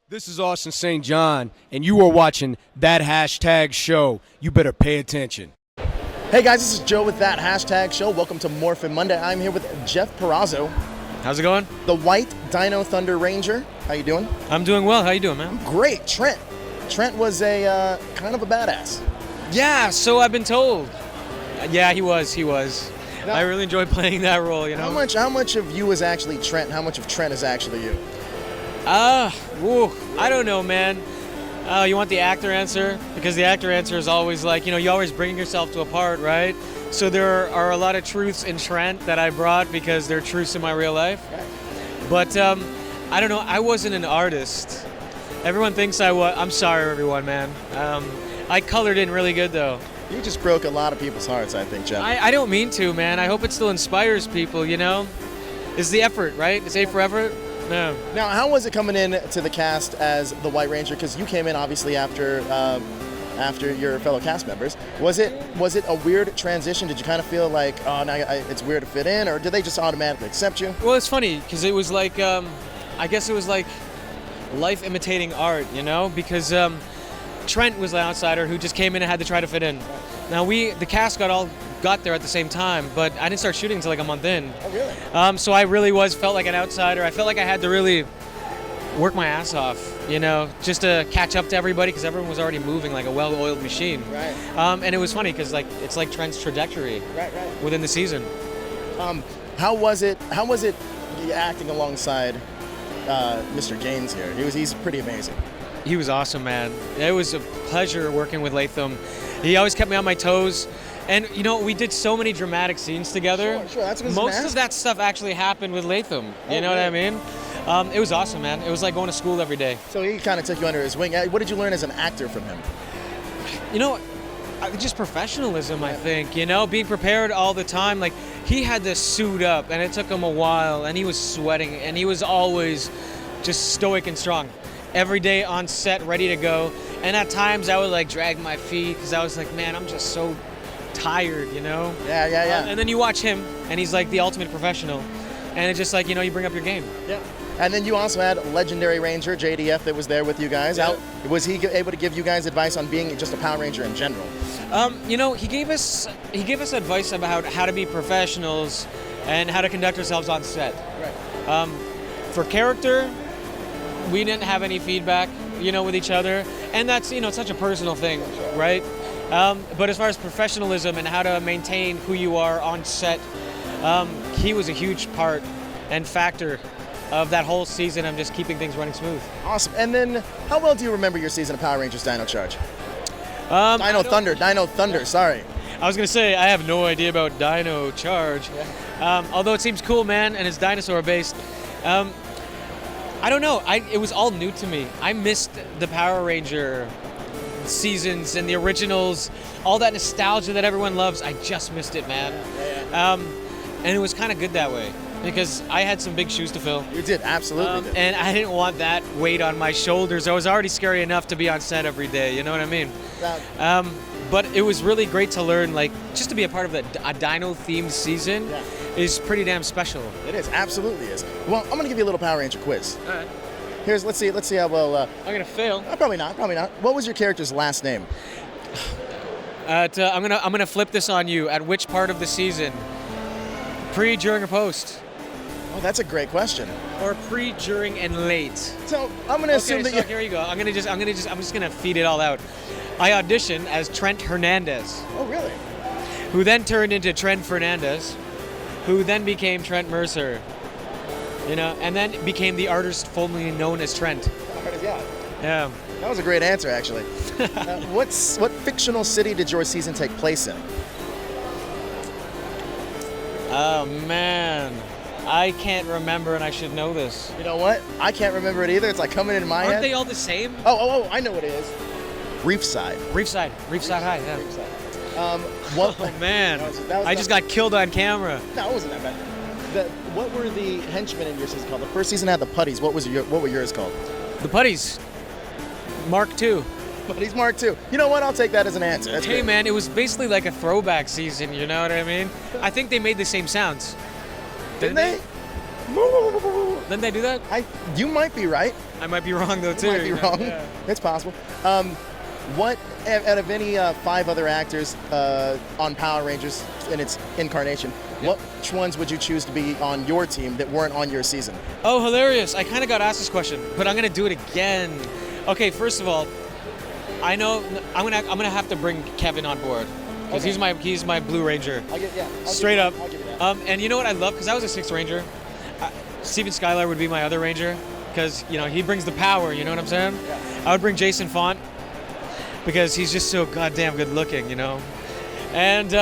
This is Austin St. John, and you are watching That Hashtag Show. You better pay attention. Hey guys, this is Joe with That Hashtag Show. Welcome to Morphin Monday. I'm here with Jeff Parazzo, How's it going? the white Dino Thunder Ranger. How you doing? I'm doing well. How you doing, man? Great. Trent. Trent was a kind of a badass. Yeah, so I've been told. Yeah, he was. Now- I really enjoyed playing that role, you know? How much of you is actually Trent? How much of Trent is actually you? I don't know, man. You want the actor answer? Because the actor answer is always like, you always bring yourself to a part, right? So there are a lot of truths in Trent that I brought because they're truths in my real life. Right. But I don't know. I wasn't an artist. Everyone thinks I was. I'm sorry, everyone, man. I colored in really good, though. You just broke a lot of people's hearts, I think, Jeff. I don't mean to, man. I hope it still inspires people, It's the effort, right? It's A for effort. No. Now, how was it coming in to the cast as the White Ranger? Because you came in obviously after your fellow cast members. Was it a weird transition? Did you kind of feel like, oh, now it's weird to fit in, or did they just automatically accept you? Well, it's funny because it was like, I guess it was like life imitating art, Because Trent was the outsider who just came in and had to try to fit in. Now the cast got there at the same time, but I didn't start shooting until like a month in. Oh, really? So I really felt like an outsider. I felt like I had to really work my ass off, just to catch up to everybody because everyone was already moving like a well-oiled machine. Right. And it was funny because it's like Trent's trajectory Right. within the season. How was it acting alongside Mr. Gaines here? He's pretty amazing. He was awesome, man. It was a pleasure working with Latham. He always kept me on my toes. And, we did so many dramatic scenes together. Sure. That's what I was Most gonna of ask. that stuff actually happened with Latham. You know really? what I mean? It was awesome, man. It was like going to school every day. So he kind of took you under his wing. What did you learn as an actor from him? Just professionalism, I think. Being prepared all the time. Like, he had to suit up, and it took him a while, and he was sweating, and he was always just stoic and strong. Every day on set, ready to go. And at times, I would, drag my feet, because I was like, man, I'm just so tired, Yeah. And then you watch him, and he's like the ultimate professional. And it's just like, you bring up your game. Yeah. And then you also had legendary Ranger JDF that was there with you guys. Yeah. Was he able to give you guys advice on being just a Power Ranger in general? He gave us advice about how to be professionals and how to conduct ourselves on set. Right. For character, we didn't have any feedback, with each other, and that's such a personal thing, right? But as far as professionalism and how to maintain who you are on set, he was a huge part and factor of that whole season of just keeping things running smooth. Awesome. And then, how well do you remember your season of Power Rangers Dino Charge? Dino Thunder, sorry. I was going to say, I have no idea about Dino Charge. Yeah. Although it seems cool, man, and it's dinosaur-based. I don't know. It was all new to me. I missed the Power Ranger seasons and the originals, all that nostalgia that everyone loves. I just missed it, man. And it was kind of good that way because I had some big shoes to fill. You did, absolutely did. And I didn't want that weight on my shoulders. I was already scary enough to be on set every day, you know what I mean? But it was really great to learn, just to be a part of a dino-themed season is pretty damn special. It is, absolutely is. Well, I'm going to give you a little Power Ranger quiz. All right. Let's see how well... I'm going to fail. Probably not. What was your character's last name? I'm gonna flip this on you. At which part of the season? Pre, during, or post? Oh, that's a great question. Or pre, during, and late? So I'm going to assume that here you go. I'm just gonna feed it all out. I auditioned as Trent Hernandez, Oh, really? who then turned into Trent Fernandez, who then became Trent Mercer. And then became the artist formerly known as Trent. Yeah. Yeah. That was a great answer, actually. What fictional city did your season take place in? Oh man, I can't remember, and I should know this. You know what? I can't remember it either. It's like coming in my head. Aren't they all the same? Oh, I know what it is. Reefside. Reefside High. Yeah. Reefside. What? Oh man, that was I just got killed on camera. No, it wasn't that bad. What were the henchmen in your season called? The first season had the putties. What were yours called? The Putties. Mark II. Putties Mark II. You know what? I'll take that as an answer. That's Hey great. man, it was basically like a throwback season, you know what I mean? I think they made the same sounds. Didn't they? Didn't they do that? You might be right. I might be wrong though too. You might be wrong. Yeah. It's possible. What out of any 5 other actors on Power Rangers in its incarnation, which ones would you choose to be on your team that weren't on your season? Oh, hilarious! I kind of got asked this question, but I'm gonna do it again. Okay, first of all, I know I'm gonna have to bring Kevin on board because he's my Blue Ranger. Straight up. I'll give you that. And you know what I love? Because I was a 6th Ranger. Steven Skylar would be my other Ranger because he brings the power. You know what I'm saying? Yeah. I would bring Jason Font because he's just so goddamn good looking. And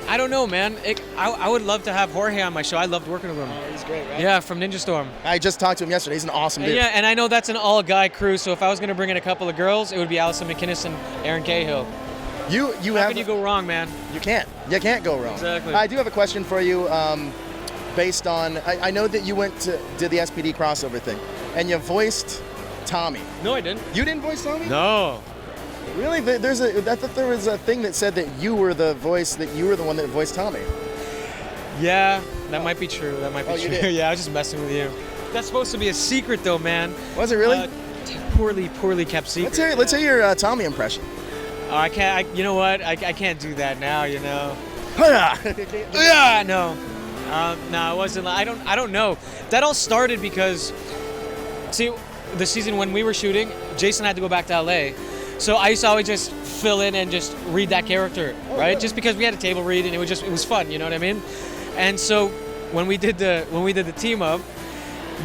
I don't know, man. I would love to have Jorge on my show. I loved working with him. Oh, he's great, right? Yeah, from Ninja Storm. I just talked to him yesterday. He's an awesome dude. Yeah, and I know that's an all-guy crew, so if I was going to bring in a couple of girls, it would be Allison McInnes and Erin Cahill. You How can you go wrong, man? You can't go wrong. Exactly. I do have a question for you based on, I know that you did the SPD crossover thing, and you voiced Tommy. No, I didn't. You didn't voice Tommy? No. Really? I thought there was a thing that said that you were the one that voiced Tommy. Yeah, that might be true. That might be you true. did? Yeah, I was just messing with you. That's supposed to be a secret, though, man. Was it really? Poorly kept secret. Let's hear your Tommy impression. Oh, I can't. You know what? I can't do that now. Yeah. No. No, it wasn't. I don't know. That all started because, see, the season when we were shooting, Jason had to go back to LA, so I used to always just fill in and just read that character, right? Yeah. Just because we had a table read and it was fun. You know what I mean? And so when we did the team up,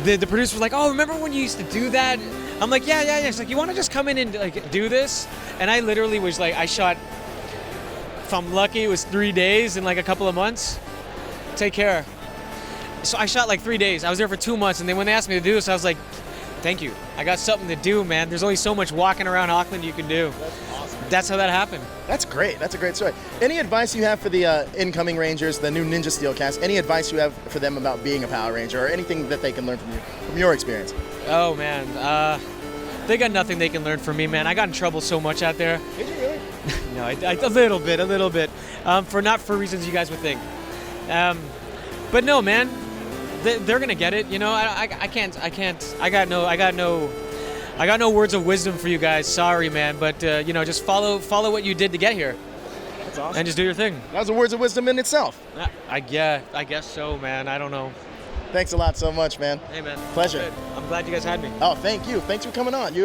the producer was like, "Oh, remember when you used to do that?" I'm like, yeah. She's like, "You want to just come in and like do this?" And I literally was like, I shot. If I'm lucky, it was 3 days in like a couple of months. Take care. So I shot like 3 days. I was there for 2 months, and then when they asked me to do this, I was like, "Thank you. I got something to do, man. There's only so much walking around Auckland you can do." That's awesome. That's how that happened. That's great. That's a great story. Any advice you have for the incoming Rangers, the new Ninja Steel cast? Any advice you have for them about being a Power Ranger, or anything that they can learn from your experience? Oh man, they got nothing they can learn from me, man. I got in trouble so much out there. Did you really? No, a little bit. Not for reasons you guys would think. But no, man, they're gonna get it. I can't. I got no words of wisdom for you guys. Sorry, man, but just follow what you did to get here. That's awesome. And just do your thing. That was the words of wisdom in itself. I guess so, man. I don't know. Thanks a lot so much, man. Hey, man. Pleasure. Good. I'm glad you guys had me. Oh, thank you. Thanks for coming on.